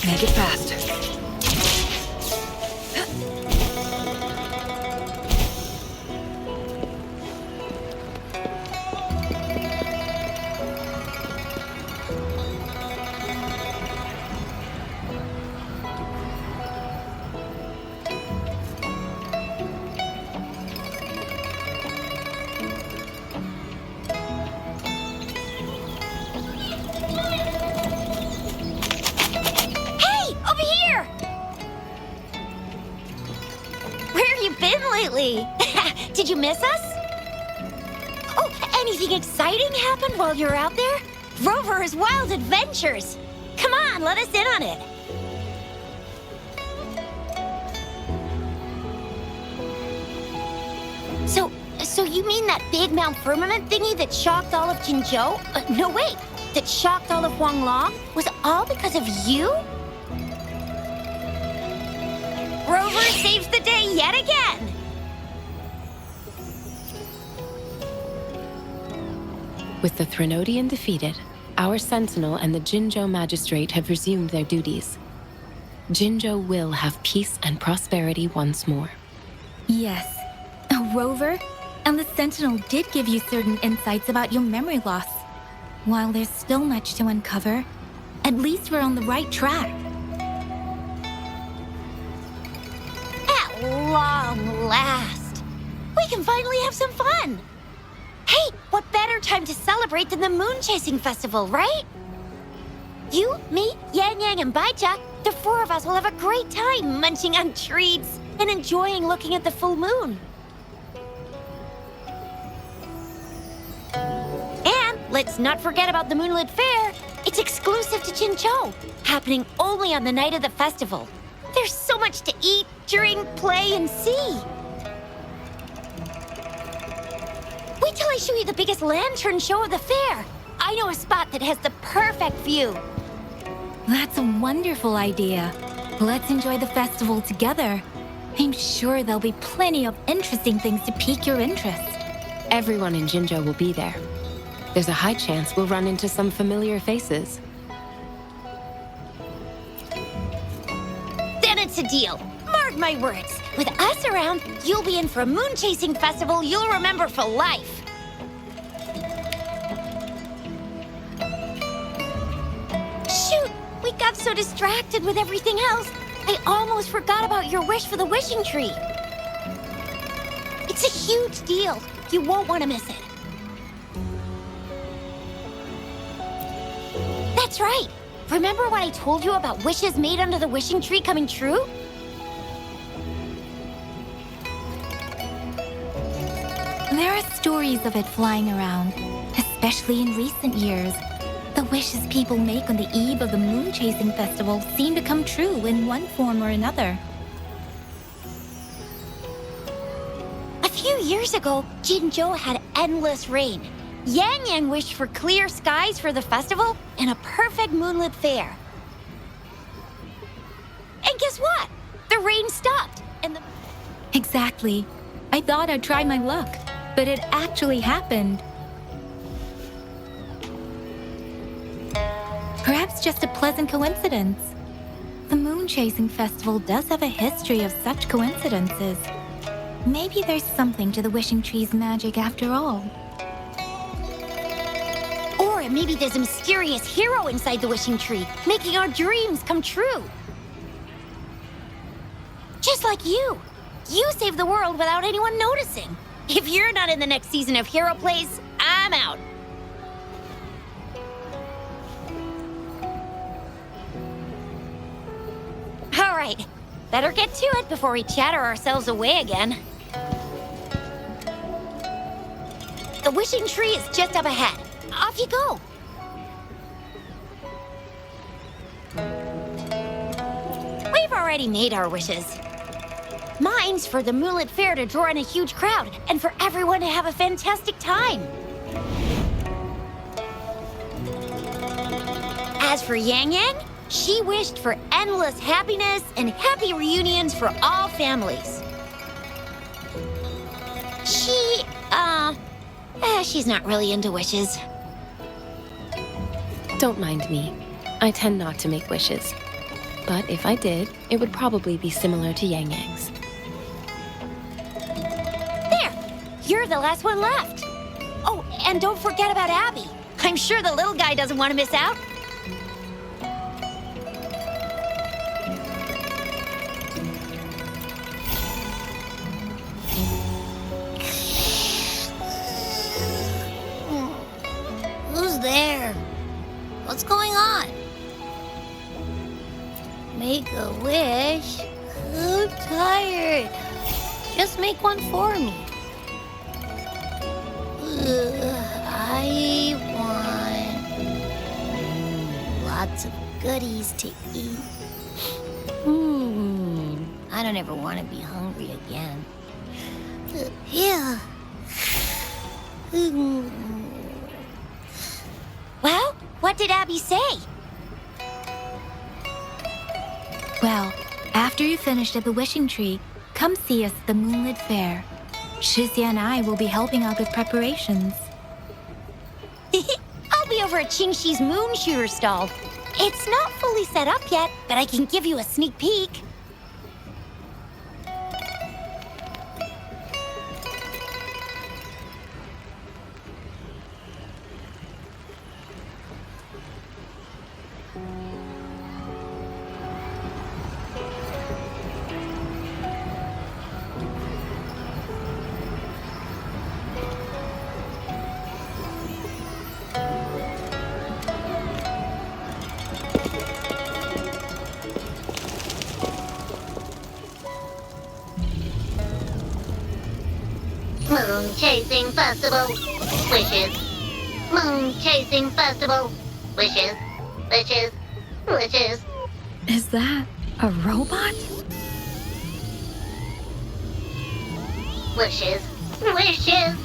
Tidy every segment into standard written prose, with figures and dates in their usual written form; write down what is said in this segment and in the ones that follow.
Make it fast. Did you miss us? Oh, anything exciting happened while you're out there? Rover's Wild Adventures! Come on, let us in on it! So you mean that big Mount Firmament thingy that shocked all of Jinzhou? No, wait! That shocked all of Huanglong? Was all because of you? Rover saves the day yet again! With the Threnodian defeated, our Sentinel and the Jinzhou Magistrate have resumed their duties. Jinzhou will have peace and prosperity once more. Yes. Rover, and the Sentinel did give you certain insights about your memory loss. While there's still much to uncover, at least we're on the right track. At long last, we can finally have some fun! Hey, what better time to celebrate than the Moon Chasing Festival, right? You, me, Yang Yang, and Baijia, the four of us will have a great time munching on treats and enjoying looking at the full moon. And let's not forget about the Moonlit Fair. It's exclusive to Jinzhou, happening only on the night of the festival. There's so much to eat, drink, play, and see. Wait till I show you the biggest lantern show of the fair. I know a spot that has the perfect view. That's a wonderful idea. Let's enjoy the festival together. I'm sure there'll be plenty of interesting things to pique your interest. Everyone in Jinzhou will be there. There's a high chance we'll run into some familiar faces. Then it's a deal. Mark my words. With us around, you'll be in for a moon chasing festival you'll remember for life. Shoot! We got so distracted with everything else, I almost forgot about your wish for the wishing tree. It's a huge deal. You won't want to miss it. That's right. Remember what I told you about wishes made under the wishing tree coming true? There are stories of it flying around, especially in recent years. The wishes people make on the eve of the Moon Chasing Festival seem to come true in one form or another. A few years ago, Jinzhou had endless rain. Yang Yang wished for clear skies for the festival and a perfect moonlit fair. And guess what? The rain stopped, and the... Exactly. I thought I'd try my luck, but it actually happened. Perhaps just a pleasant coincidence. The Moon Chasing Festival does have a history of such coincidences. Maybe there's something to the wishing tree's magic after all. Or maybe there's a mysterious hero inside the wishing tree, making our dreams come true. Just like you. You saved the world without anyone noticing. If you're not in the next season of Hero Plays, I'm out. All right, better get to it before we chatter ourselves away again. The wishing tree is just up ahead. Off you go. We've already made our wishes. Mine's for the Moonlit Fair to draw in a huge crowd and for everyone to have a fantastic time. As for Yang Yang, she wished for endless happiness and happy reunions for all families. She's not really into wishes. Don't mind me. I tend not to make wishes. but if I did, it would probably be similar to Yang Yang's. There! You're the last one left. Oh, and don't forget about Abby. I'm sure the little guy doesn't want to miss out. Who's there? What's going on? Make a wish? I'm tired. Just make one for me. I want lots of goodies to eat. I don't ever want to be hungry again. Yeah. Well, what did Abby say? Well, after you finished at the wishing tree, come see us at the Moonlit Fair. Zhezhi and I will be helping out with preparations. I'll be over at Qingxi's moon shooter stall. It's not fully set up yet, but I can give you a sneak peek. Moon Chasing Festival. Wishes. Moon Chasing Festival. Wishes. Wishes. Wishes. Is that a robot? Wishes. Wishes.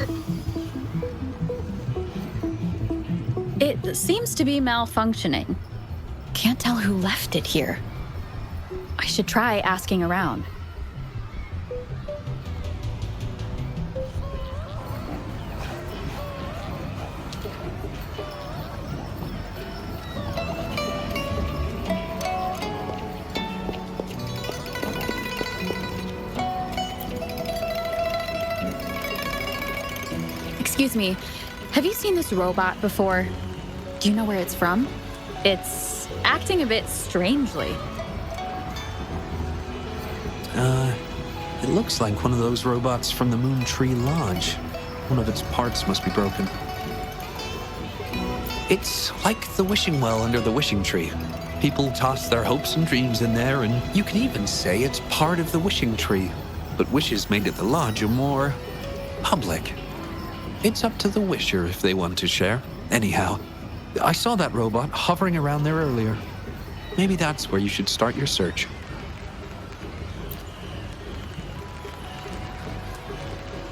It seems to be malfunctioning. Can't tell who left it here. I should try asking around. Excuse me, have you seen this robot before? Do you know where it's from? It's acting a bit strangely. It looks like one of those robots from the Moon Tree Lodge. One of its parts must be broken. It's like the wishing well under the wishing tree. People toss their hopes and dreams in there, and you can even say it's part of the wishing tree. But wishes made at the lodge are more public. It's up to the wisher if they want to share. Anyhow, I saw that robot hovering around there earlier. Maybe that's where you should start your search.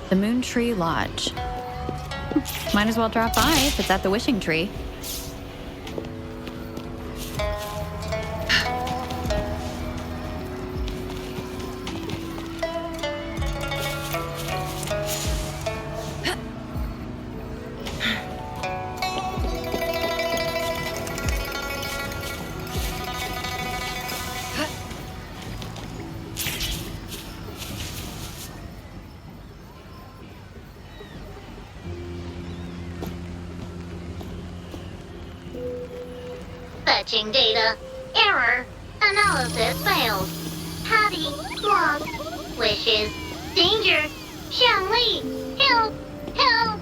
The Moon Tree Lodge. Might as well drop by if it's at the wishing tree. Fetching data. Error. Analysis failed. Patty. Lost. Wishes. Danger. Xiangli. Help. Help.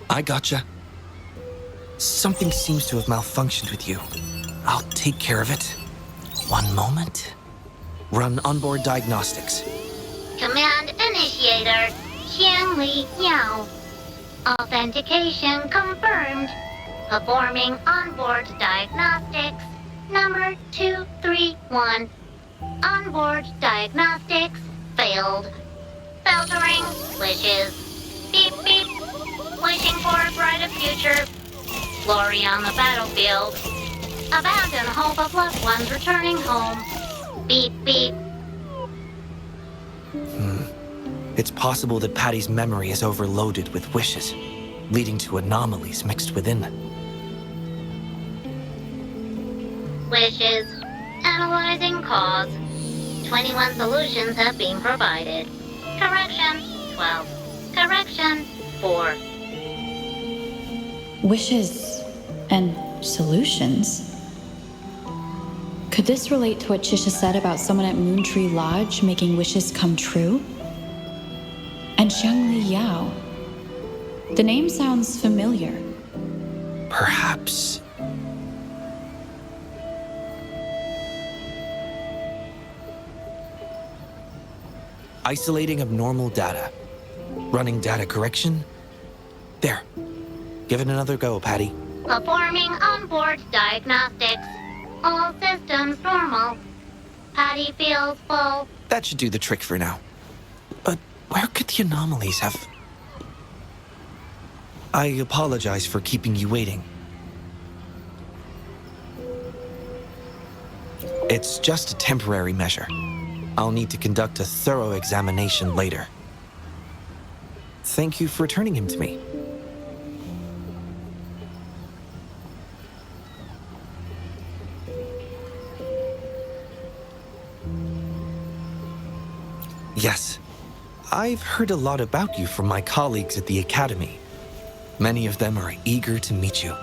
I gotcha. Something seems to have malfunctioned with you. I'll take care of it. One moment. Run onboard diagnostics. Command initiator. Xiangli Yao. Authentication confirmed. Performing onboard diagnostics. Number 231. Onboard diagnostics failed. Filtering wishes. Beep beep. Wishing for a brighter future. Glory on the battlefield. Abandon hope of loved ones returning home. Beep beep. It's possible that Patty's memory is overloaded with wishes, leading to anomalies mixed within. wishes. Analyzing cause. 21 solutions have been provided. Correction, 12. Correction, 4. Wishes and solutions? Could this relate to what Chisha said about someone at Moontree Lodge making wishes come true? And Xiangli Yao. The name sounds familiar. Perhaps. Isolating abnormal data. Running data correction. There. Give it another go, Patty. Performing onboard diagnostics. All systems normal. Patty feels full. That should do the trick for now. But where could the anomalies have... I apologize for keeping you waiting. It's just a temporary measure. I'll need to conduct a thorough examination later. Thank you for returning him to me. Yes, I've heard a lot about you from my colleagues at the Academy. Many of them are eager to meet you.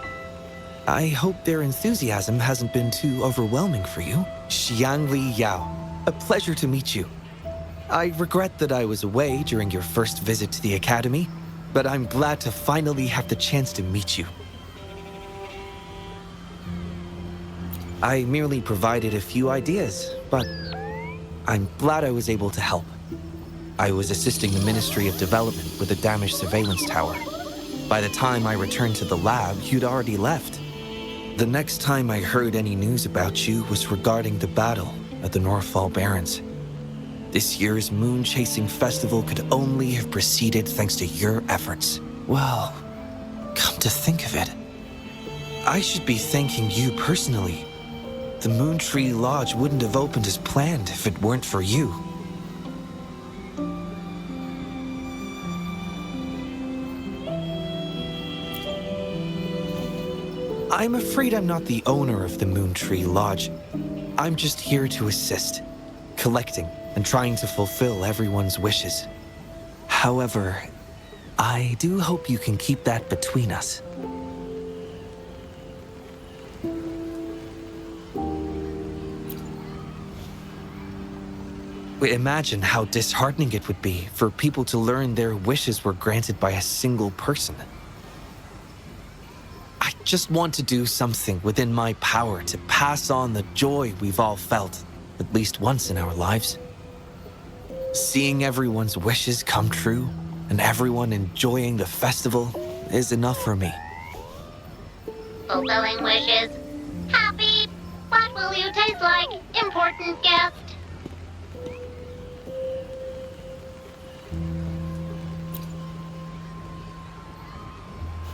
I hope their enthusiasm hasn't been too overwhelming for you. Xiangli Yao, a pleasure to meet you. I regret that I was away during your first visit to the Academy, but I'm glad to finally have the chance to meet you. I merely provided a few ideas, but I'm glad I was able to help. I was assisting the Ministry of Development with a damaged surveillance tower. By the time I returned to the lab, you'd already left. The next time I heard any news about you was regarding the battle at the Northfall Barrens. This year's moon-chasing festival could only have proceeded thanks to your efforts. Well, come to think of it, I should be thanking you personally. The Moontree Lodge wouldn't have opened as planned if it weren't for you. I'm afraid I'm not the owner of the Moontree Lodge. I'm just here to assist, collecting and trying to fulfill everyone's wishes. However, I do hope you can keep that between us. Imagine how disheartening it would be for people to learn their wishes were granted by a single person. I just want to do something within my power to pass on the joy we've all felt, at least once in our lives. Seeing everyone's wishes come true and everyone enjoying the festival is enough for me. Fulfilling wishes. Happy. What will you taste like, important guest?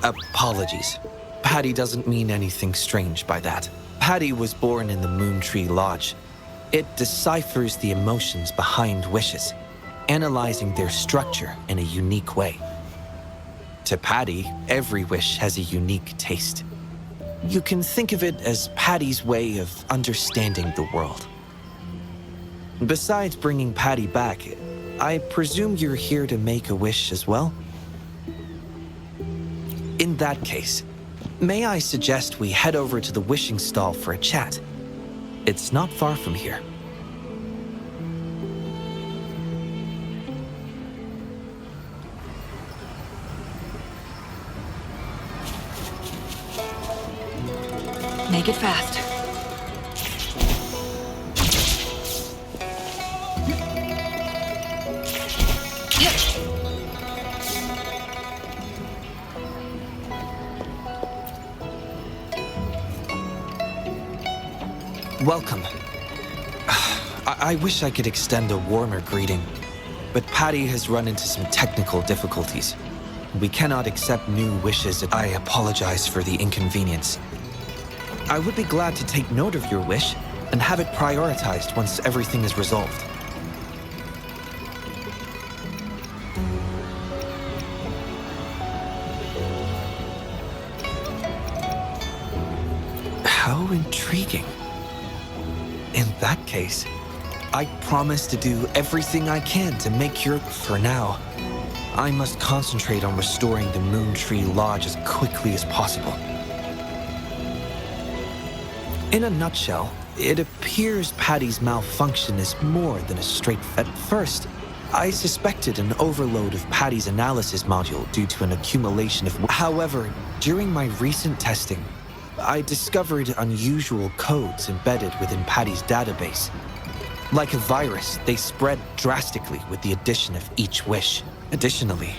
Apologies. Patty doesn't mean anything strange by that. Patty was born in the Moontree Lodge. It deciphers the emotions behind wishes, analyzing their structure in a unique way. To Patty, every wish has a unique taste. You can think of it as Patty's way of understanding the world. Besides bringing Patty back, I presume you're here to make a wish as well? In that case, may I suggest we head over to the wishing stall for a chat? It's not far from here. Make it fast. Welcome. I wish I could extend a warmer greeting, but Patty has run into some technical difficulties. We cannot accept new wishes. I apologize for the inconvenience. I would be glad to take note of your wish and have it prioritized once everything is resolved. How intriguing. In that case, I promise to do everything I can to make your... For now, I must concentrate on restoring the Moon Tree Lodge as quickly as possible. In a nutshell, it appears Patty's malfunction is more than a straight... At first, I suspected an overload of Patty's analysis module due to an accumulation of... However, during my recent testing, I discovered unusual codes embedded within Patty's database. Like a virus, they spread drastically with the addition of each wish. Additionally,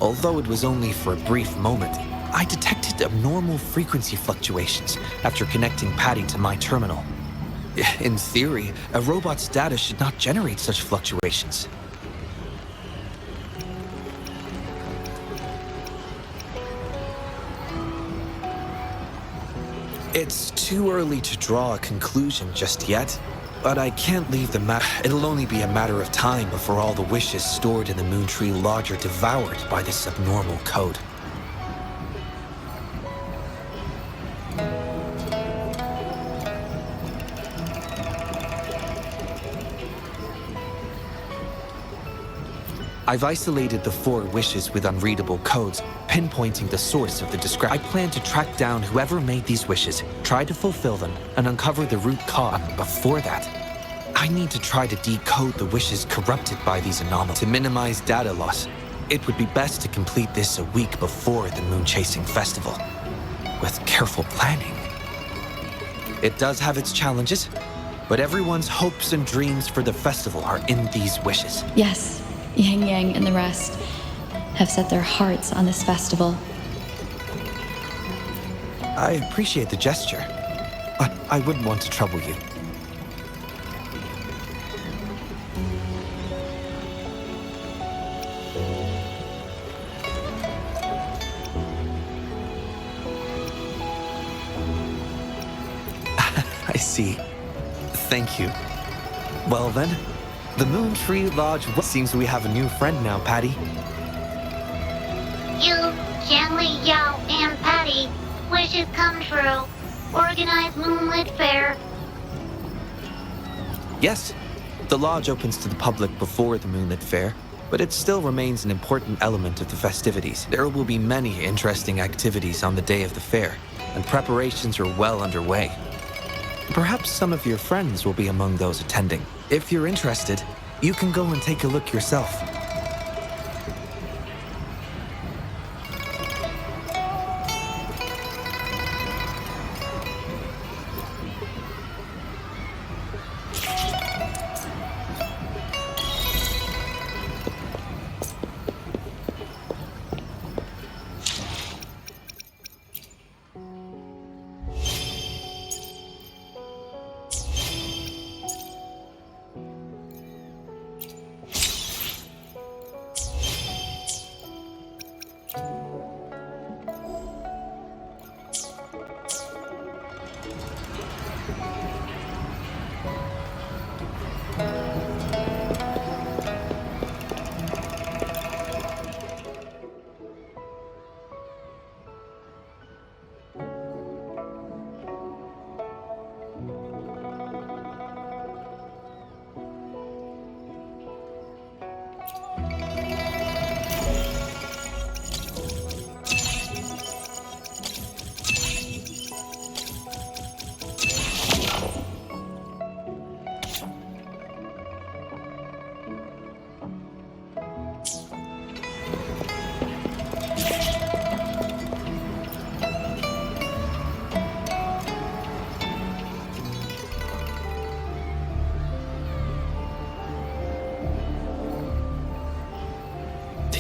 although it was only for a brief moment, I detected abnormal frequency fluctuations after connecting Patty to my terminal. In theory, a robot's data should not generate such fluctuations. It's too early to draw a conclusion just yet, but I can't leave the matter. It'll only be a matter of time before all the wishes stored in the Moon Tree Lodge are devoured by this abnormal code. I've isolated the 4 wishes with unreadable codes, pinpointing the source of the description. I plan to track down whoever made these wishes, try to fulfill them, and uncover the root cause. Before that, I need to try to decode the wishes corrupted by these anomalies. To minimize data loss, it would be best to complete this a week before the Moon Chasing Festival, with careful planning. It does have its challenges, but everyone's hopes and dreams for the festival are in these wishes. Yes, Yang Yang and the rest have set their hearts on this festival. I appreciate the gesture, but I wouldn't want to trouble you. I see. Thank you. Well then, the Moon Tree Lodge... Seems we have a new friend now, Patty. You, Jiangli, Yao, and Patty, wishes come true. Organize Moonlit Fair. Yes, the lodge opens to the public before the Moonlit Fair, but it still remains an important element of the festivities. There will be many interesting activities on the day of the fair, and preparations are well underway. Perhaps some of your friends will be among those attending. If you're interested, you can go and take a look yourself.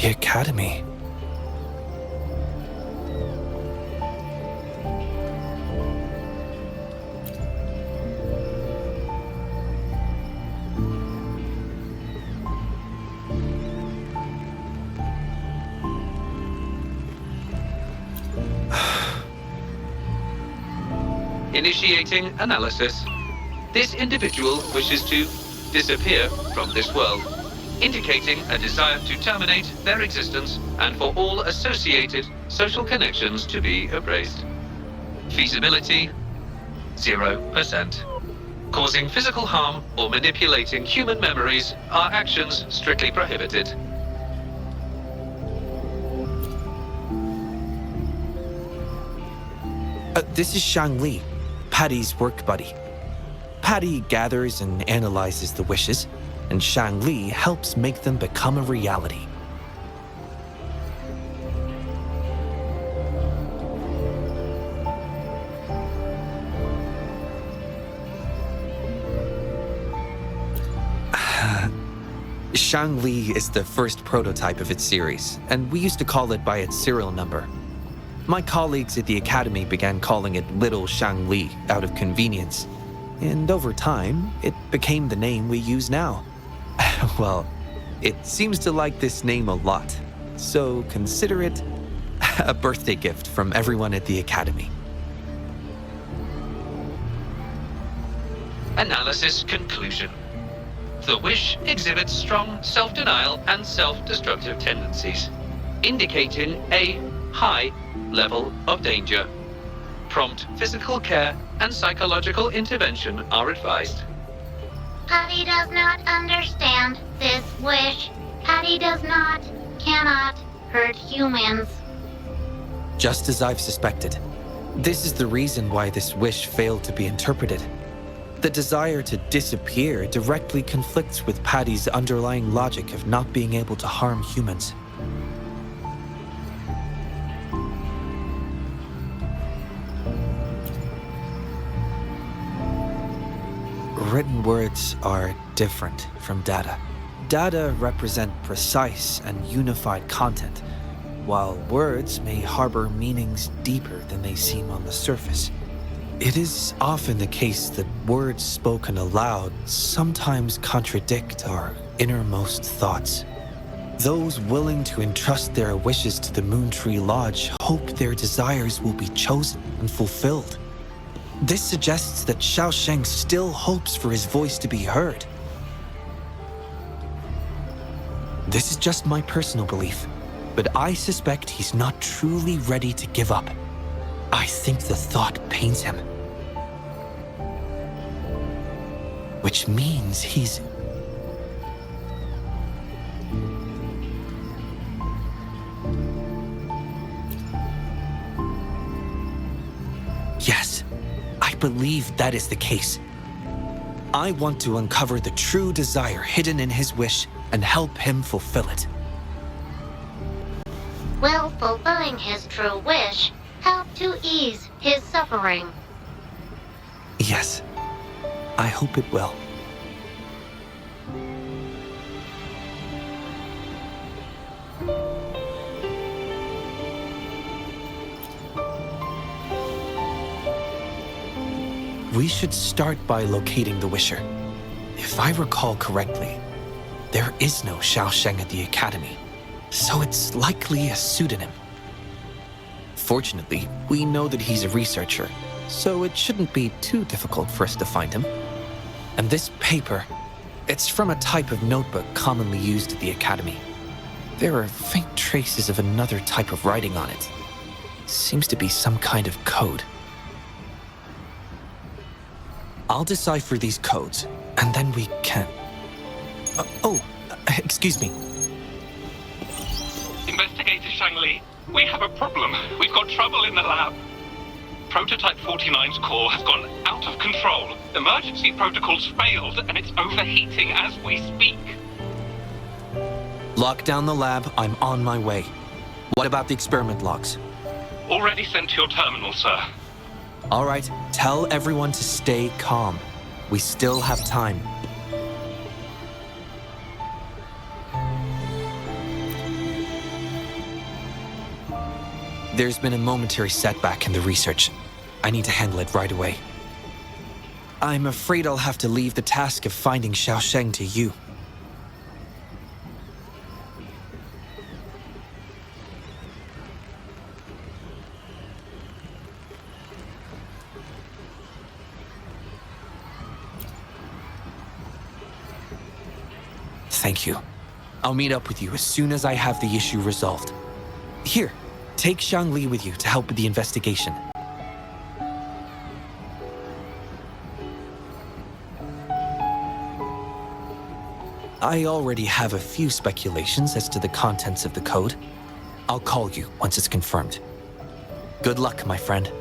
The Academy. Initiating analysis. This individual wishes to disappear from this world, indicating a desire to terminate their existence and for all associated social connections to be erased. Feasibility, 0%. Causing physical harm or manipulating human memories are actions strictly prohibited. This is Shangli, Patty's work buddy. Patty gathers and analyzes the wishes, and Shangli helps make them become a reality. Shangli is the first prototype of its series, and we used to call it by its serial number. My colleagues at the Academy began calling it Little Shangli out of convenience, and over time, it became the name we use now. Well, it seems to like this name a lot, so consider it a birthday gift from everyone at the Academy. Analysis conclusion. The wish exhibits strong self-denial and self-destructive tendencies, indicating a high level of danger. Prompt physical care and psychological intervention are advised. Patty does not understand this wish. Patty cannot hurt humans. Just as I've suspected. This is the reason why this wish failed to be interpreted. The desire to disappear directly conflicts with Patty's underlying logic of not being able to harm humans. Written words are different from data. Data represent precise and unified content, while words may harbor meanings deeper than they seem on the surface. It is often the case that words spoken aloud sometimes contradict our innermost thoughts. Those willing to entrust their wishes to the Moon Tree Lodge hope their desires will be chosen and fulfilled. This suggests that Xiaosheng still hopes for his voice to be heard. This is just my personal belief, but I suspect he's not truly ready to give up. I think the thought pains him. Which means he's... Yes, I believe that is the case. I want to uncover the true desire hidden in his wish and help him fulfill it. Will fulfilling his true wish help to ease his suffering? Yes, I hope it will. We should start by locating the Wisher. If I recall correctly, there is no Xiaosheng at the Academy, so it's likely a pseudonym. Fortunately, we know that he's a researcher, so it shouldn't be too difficult for us to find him. And this paper, it's from a type of notebook commonly used at the Academy. There are faint traces of another type of writing on it. Seems to be some kind of code. I'll decipher these codes, and then we can... excuse me. Investigator Shangli, we have a problem. We've got trouble in the lab. Prototype 49's core has gone out of control. Emergency protocols failed, and it's overheating as we speak. Lock down the lab. I'm on my way. What about the experiment logs? Already sent to your terminal, sir. All right, tell everyone to stay calm. We still have time. There's been a momentary setback in the research. I need to handle it right away. I'm afraid I'll have to leave the task of finding Xiaosheng to you. Thank you. I'll meet up with you as soon as I have the issue resolved. Here, take Shangli with you to help with the investigation. I already have a few speculations as to the contents of the code. I'll call you once it's confirmed. Good luck, my friend.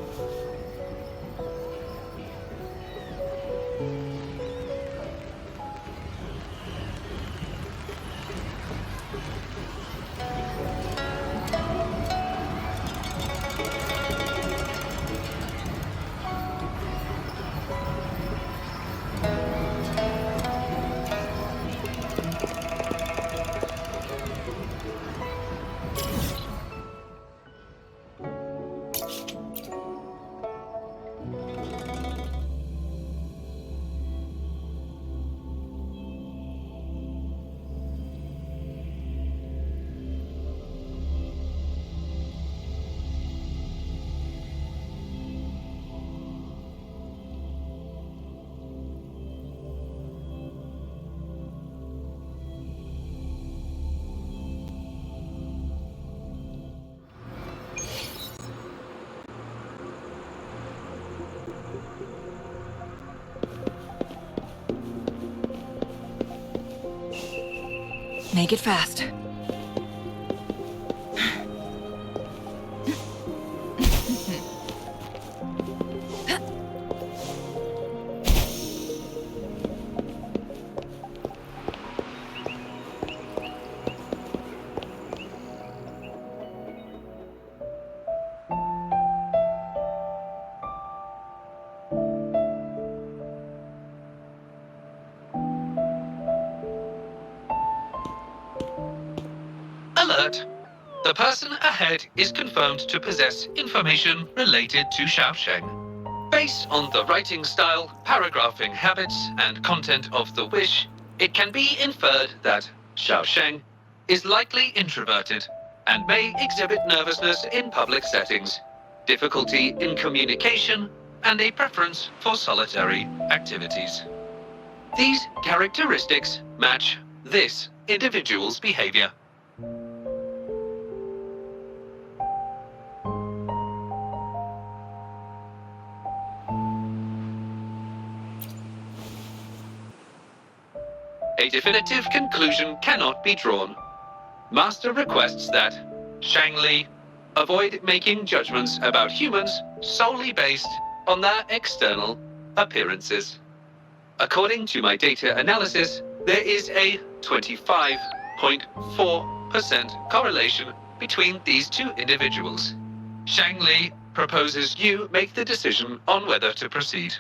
Make it fast. Alert! The person ahead is confirmed to possess information related to Xiaosheng. Based on the writing style, paragraphing habits, and content of the wish, it can be inferred that Xiaosheng is likely introverted and may exhibit nervousness in public settings, difficulty in communication, and a preference for solitary activities. These characteristics match this individual's behavior. A definitive conclusion cannot be drawn. Master requests that Shang Li avoid making judgments about humans solely based on their external appearances. According to my data analysis, there is a 25.4% correlation between these two individuals. Shang Li proposes you make the decision on whether to proceed.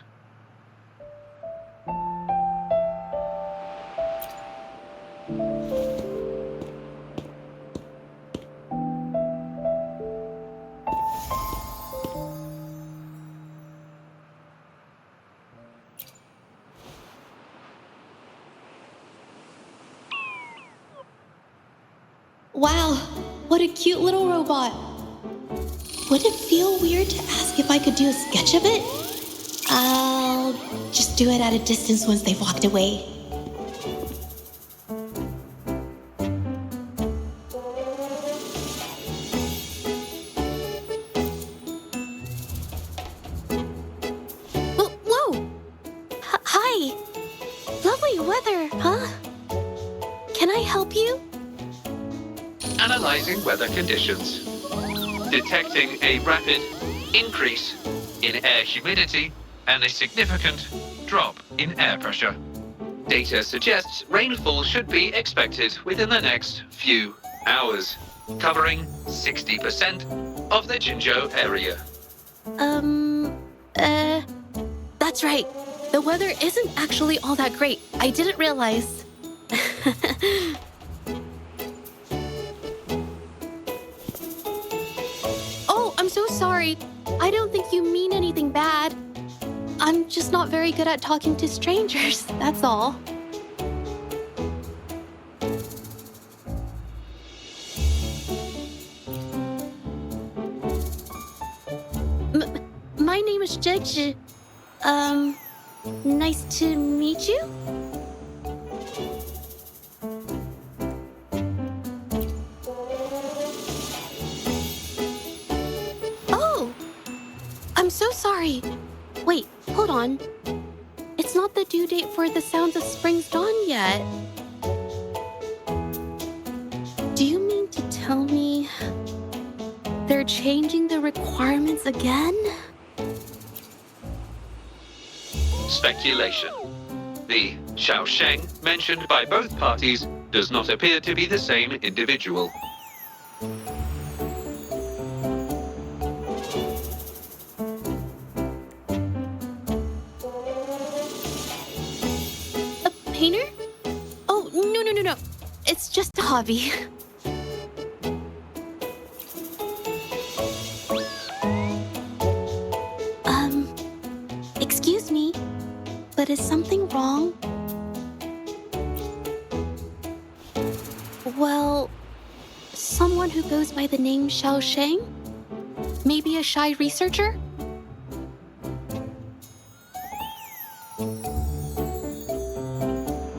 Wow, what a cute little robot. Would it feel weird to ask if I could do a sketch of it? I'll just do it at a distance once they've walked away. Whoa! Hi! Lovely weather, huh? Can I help you? Analyzing weather conditions. Detecting a rapid increase in air humidity and a significant drop in air pressure. Data suggests rainfall should be expected within the next few hours, covering 60% of the Jinzhou area. That's right. The weather isn't actually all that great. I didn't realize. Oh, I'm so sorry. I don't think you mean anything bad. I'm just not very good at talking to strangers, that's all. My name is Zhezhi. Nice to meet you? Oh! I'm so sorry. Wait, hold on. It's not the due date for The Sounds of Spring's Dawn yet. they're changing the requirements again? Speculation. The Xiaosheng mentioned by both parties does not appear to be the same individual. A painter? Oh, no. It's just a hobby. Excuse me, but is something wrong? Well, someone who goes by the name Xiaosheng? Maybe a shy researcher?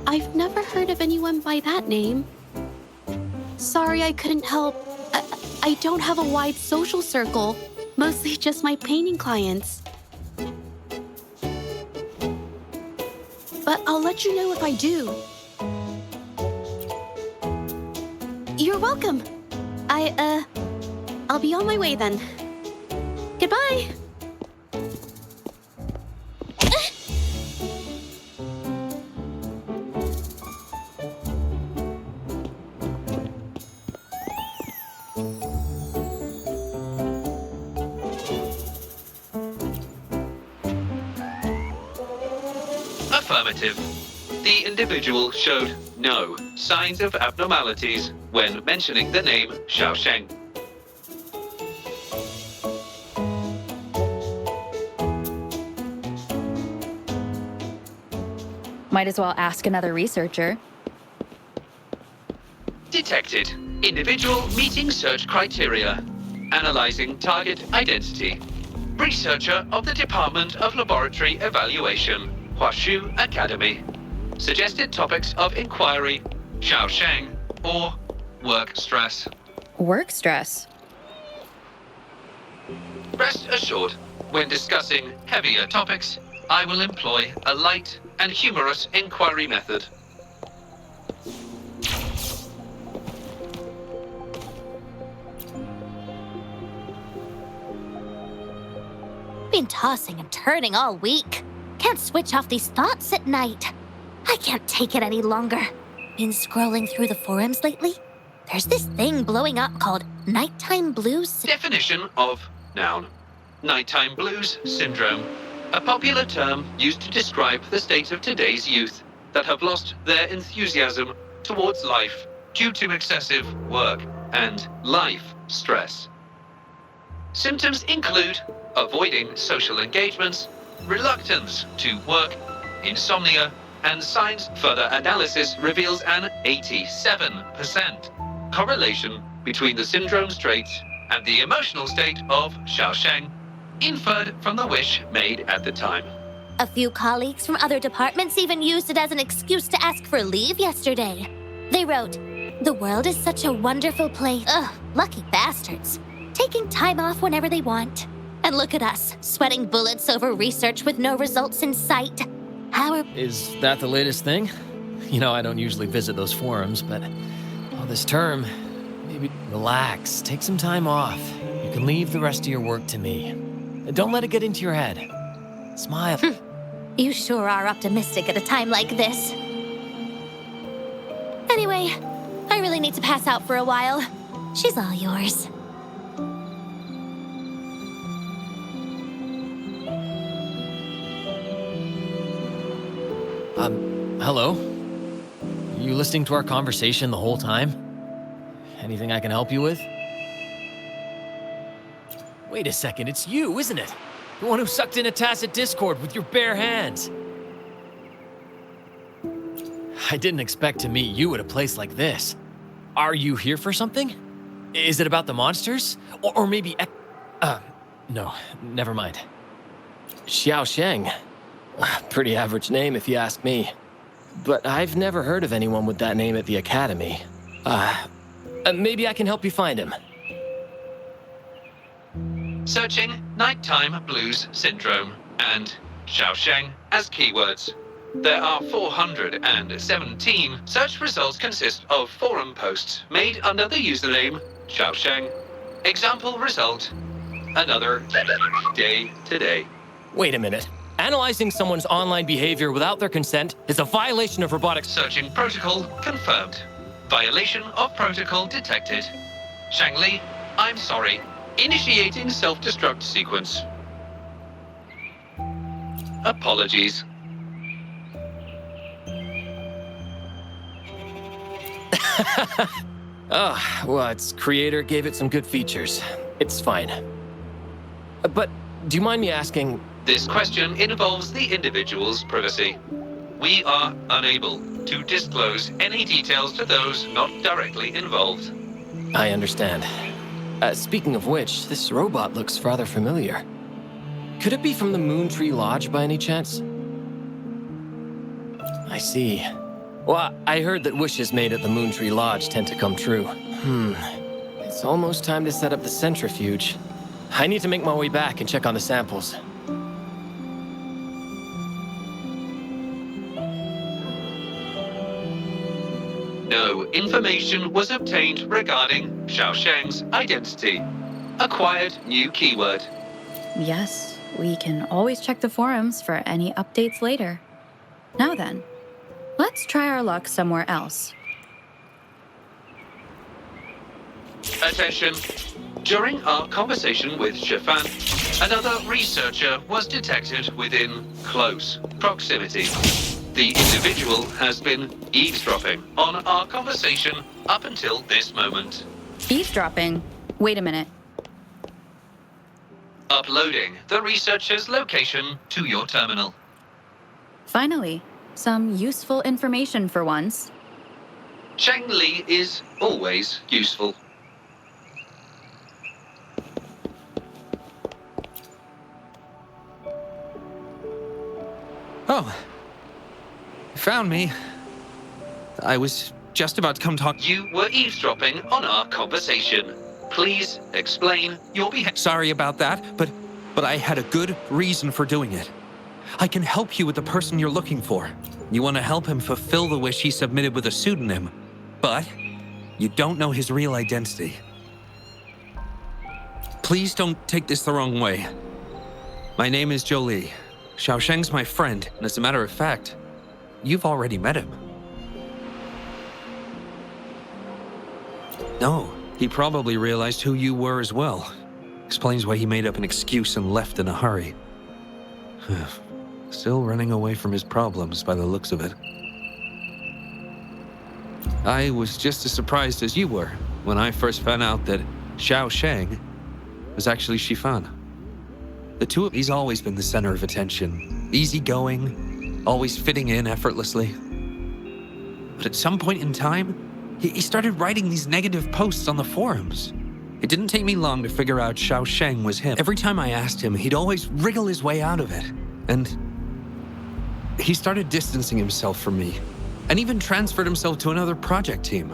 I've never heard of anyone by that name. Sorry I couldn't help. I don't have a wide social circle, mostly just my painting clients. But I'll let you know if I do. You're welcome. I'll be on my way then. Goodbye. Affirmative. The individual showed no signs of abnormalities when mentioning the name Xiaosheng. Might as well ask another researcher. Detected. Individual meeting search criteria. Analyzing target identity. Researcher of the Department of Laboratory Evaluation, Huashu Academy. Suggested topics of inquiry, Xiaosheng or work stress. Work stress? Rest assured, when discussing heavier topics, I will employ a light and humorous inquiry method. Been tossing and turning all week. Can't switch off these thoughts at night. I can't take it any longer. Been scrolling through the forums lately. There's this thing blowing up called nighttime blues. Definition of noun. Nighttime blues syndrome. A popular term used to describe the state of today's youth that have lost their enthusiasm towards life due to excessive work and life stress. Symptoms include avoiding social engagements, reluctance to work, insomnia, and signs. Further analysis reveals an 87% correlation between the syndrome's traits and the emotional state of Xiaosheng, inferred from the wish made at the time. A few colleagues from other departments even used it as an excuse to ask for leave yesterday. They wrote, "The world is such a wonderful place. Ugh, lucky bastards. Taking time off whenever they want. And look at us, sweating bullets over research with no results in sight. How are..." Is that the latest thing? You know, I don't usually visit those forums, but this term, maybe relax, take some time off. You can leave the rest of your work to me. And don't let it get into your head. Smile. You sure are optimistic at a time like this. Anyway, I really need to pass out for a while. She's all yours. Hello? You listening to our conversation the whole time? Anything I can help you with? Wait a second, it's you, isn't it? The one who sucked in a tacit discord with your bare hands. I didn't expect to meet you at a place like this. Are you here for something? Is it about the monsters? Or maybe no, never mind. Xiaosheng. Pretty average name if you ask me. But I've never heard of anyone with that name at the Academy. Maybe I can help you find him. Searching nighttime blues syndrome and Xiaosheng as keywords. There are 417 search results consist of forum posts made under the username Xiaosheng. Example result. Another day today. Wait a minute. Analyzing someone's online behavior without their consent is a violation of robotics. Searching protocol confirmed. Violation of protocol detected. Shangli, I'm sorry. Initiating self-destruct sequence. Apologies. Well, its creator gave it some good features. It's fine. But do you mind me asking? This question involves the individual's privacy. We are unable to disclose any details to those not directly involved. I understand. Speaking of which, this robot looks rather familiar. Could it be from the Moon Tree Lodge by any chance? I see. Well, I heard that wishes made at the Moon Tree Lodge tend to come true. It's almost time to set up the centrifuge. I need to make my way back and check on the samples. No information was obtained regarding Xiaosheng's identity. Acquired new keyword. Yes, we can always check the forums for any updates later. Now then, let's try our luck somewhere else. Attention. During our conversation with Shifan, another researcher was detected within close proximity. The individual has been eavesdropping on our conversation up until this moment. Eavesdropping? Wait a minute. Uploading the researcher's location to your terminal. Finally, some useful information for once. Cheng Li is always useful. Oh. Found me. I was just about to come talk. You were eavesdropping on our conversation. Please explain your behavior. Sorry about that, but I had a good reason for doing it. I can help you with the person you're looking for. You want to help him fulfill the wish he submitted with a pseudonym, but you don't know his real identity. Please don't take this the wrong way. My name is Zhezhi. Xiaosheng's my friend, and as a matter of fact, you've already met him. No, he probably realized who you were as well. Explains why he made up an excuse and left in a hurry. Still running away from his problems by the looks of it. I was just as surprised as you were when I first found out that Xiaosheng was actually Shifan. The two of he's always been the center of attention. Easygoing, always fitting in effortlessly. But at some point in time, he started writing these negative posts on the forums. It didn't take me long to figure out Xiaosheng was him. Every time I asked him, he'd always wriggle his way out of it. And he started distancing himself from me, and even transferred himself to another project team.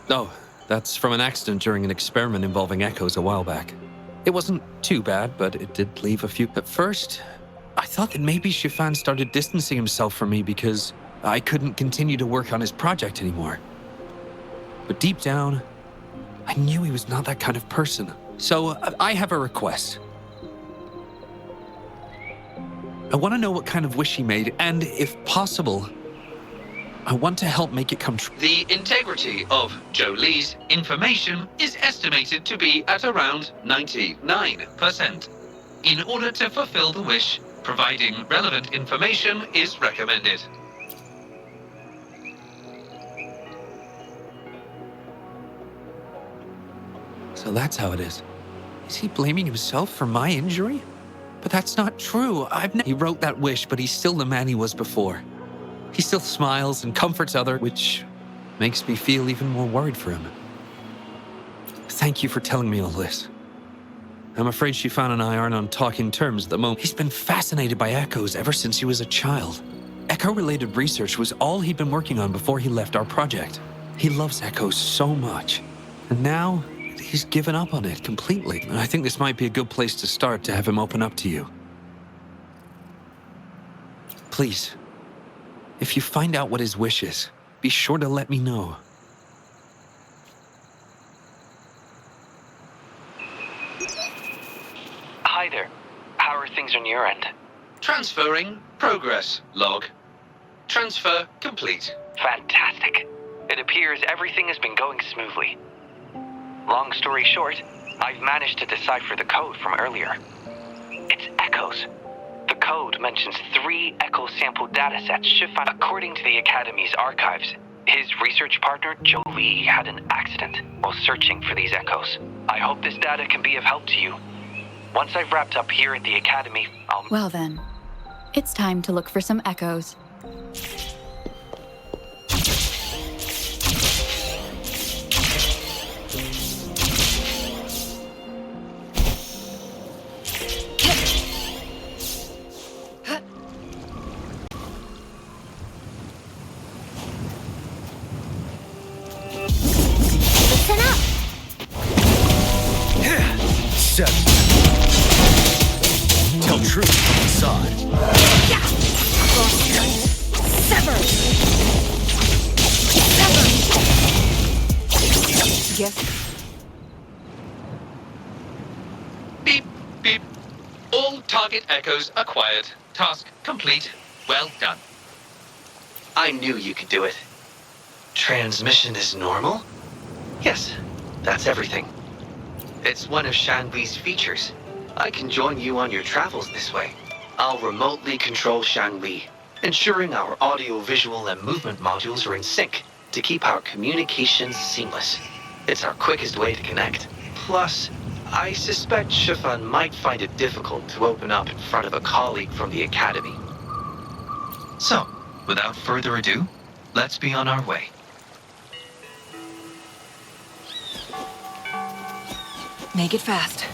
Oh, that's from an accident during an experiment involving echoes a while back. It wasn't too bad, but it did leave a few. At first, I thought that maybe Shifan started distancing himself from me because I couldn't continue to work on his project anymore. But deep down, I knew he was not that kind of person. So I have a request. I want to know what kind of wish he made, and if possible, I want to help make it come true. The integrity of Zhezhi's information is estimated to be at around 99%. In order to fulfill the wish, providing relevant information is recommended. So that's how it is. Is he blaming himself for my injury? But that's not true. He wrote that wish, but he's still the man he was before. He still smiles and comforts others, which makes me feel even more worried for him. Thank you for telling me all this. I'm afraid Shifan and I aren't on talking terms at the moment. He's been fascinated by echoes ever since he was a child. Echo-related research was all he'd been working on before he left our project. He loves echoes so much. And now, he's given up on it completely. And I think this might be a good place to start to have him open up to you. Please, if you find out what his wish is, be sure to let me know. Hi there. How are things on your end? Transferring progress log. Transfer complete. Fantastic. It appears everything has been going smoothly. Long story short, I've managed to decipher the code from earlier. It's echoes. The code mentions 3 echo sample datasets Shifan. According to the Academy's archives, his research partner, Jolie, had an accident while searching for these echoes. I hope this data can be of help to you. Once I've wrapped up here at the Academy, I'll... Well then, it's time to look for some echoes. Listen up! 7. Tell truth, facade. Sever! Yes. Beep, beep. All target echoes acquired. Task complete. Well done. I knew you could do it. Transmission is normal? Yes, that's everything. It's one of Shanli's features. I can join you on your travels this way. I'll remotely control Shanli, ensuring our audio, visual, and movement modules are in sync to keep our communications seamless. It's our quickest way to connect. Plus, I suspect Shifan might find it difficult to open up in front of a colleague from the Academy. So, without further ado, let's be on our way. Make it fast.